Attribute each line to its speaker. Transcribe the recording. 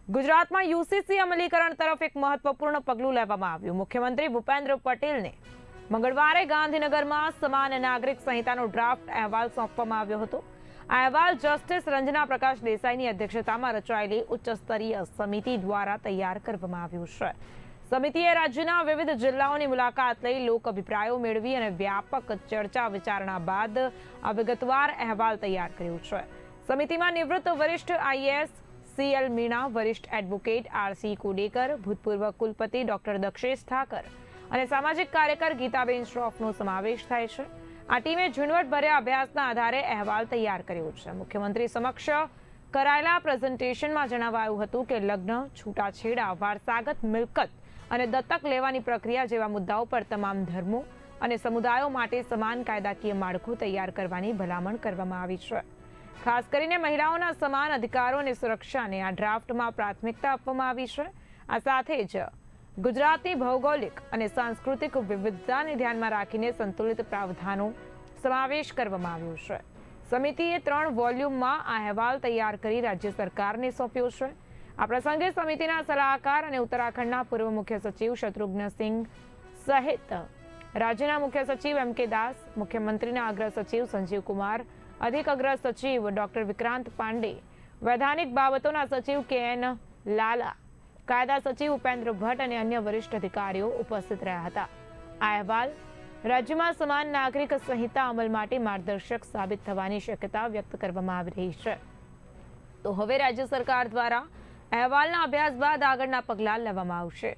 Speaker 1: ગુજરાતમાં યુસીસી અમલીકરણ તરફ એક મહત્વપૂર્ણ પગલું લેવામાં આવ્યું। મુખ્યમંત્રી ભૂપેન્દ્ર પટેલને મંગળવારે ગાંધીનગરમાં સમાન નાગરિક સંહિતાનો ડ્રાફ્ટ અહેવાલ સોંપવામાં આવ્યો હતો। આ અહેવાલ જસ્ટિસ રંजना પ્રકાશ દેસાઈની અધ્યક્ષતામાં રચાયેલી ઉચ્ચ સ્તરીય સમિતિ દ્વારા તૈયાર કરવામાં આવ્યું છે। સમિતિએ રાજ્યના વિવિધ જિલ્લાઓની મુલાકાત લઈ લોક અભિપ્રાયો મેળવી અને વ્યાપક ચર્ચા વિચારણા બાદ આ વિગતવાર અહેવાલ તૈયાર કર્યો છે। સમિતિમાં નિવૃત્ત વરિષ્ઠ આઈએએસ CL મીણા, વરિષ્ઠ એડવોકેટ RC કોડેકર, ભૂતપૂર્વ કુલપતિ ડોક્ટર દક્ષેશ ઠાકર અને સામાજિક કાર્યકર ગીતાબેન શ્રોફનો સમાવેશ થાય છે। આ ટીમે ઝીણવટભર્યા અભ્યાસના આધારે અહેવાલ તૈયાર કર્યો છે। મુખ્યમંત્રી સમક્ષ કરાયેલા પ્રેઝન્ટેશનમાં જણાવાયું હતું કે લગ્ન, છૂટાછેડા, વારસાગત મિલકત અને દત્તક લેવાની પ્રક્રિયા જેવા મુદ્દાઓ પર તમામ ધર્મો અને સમુદાયો માટે સમાન કાયદાકીય માળખું તૈયાર કરવાની ભલામણ કરવામાં આવી છે। ખાસ કરીને મહિલાઓના સમાન અધિકારો અને સુરક્ષાને આ ડ્રાફ્ટમાં પ્રાથમિકતા આપવામાં આવી છે। આ સાથે જ ગુજરાતની ભૌગોલિક અને સાંસ્કૃતિક વિવિધતાને ધ્યાનમાં રાખીને સંતુલિત પ્રાવધાનો સમાવેશ કરવામાં આવ્યો છે। સમિતિએ 3 વોલ્યુમમાં આ અહેવાલ તૈયાર કરી રાજ્ય સરકારને સોંપ્યો છે। આ પ્રસંગે સમિતિના સલાહકાર અને ઉત્તરાખંડના પૂર્વ મુખ્ય સચિવ શત્રુઘ્નસિંહ સહિત રાજ્યના મુખ્ય સચિવ MK દાસ, મુખ્યમંત્રીના અગ્ર સચિવ સંજીવ કુમાર, અધિક અગ્ર સચિવ ડોક્ટર વિક્રાંત પાંડે, વૈધાનિક બાબતોના સચિવ KN લાલા, કાયદા સચિવ ઉપેન્દ્ર ભટ્ટ અને અન્ય વરિષ્ઠ અધિકારીઓ ઉપસ્થિત રહ્યા હતા। આ અહેવાલ રાજ્યમાં સમાન નાગરિક સંહિતા અમલ માટે માર્ગદર્શક સાબિત થવાની શક્યતા વ્યક્ત કરવામાં આવી રહી છે। તો હવે રાજ્ય સરકાર દ્વારા અહેવાલના અભ્યાસ બાદ આગળના પગલાં લેવામાં આવશે।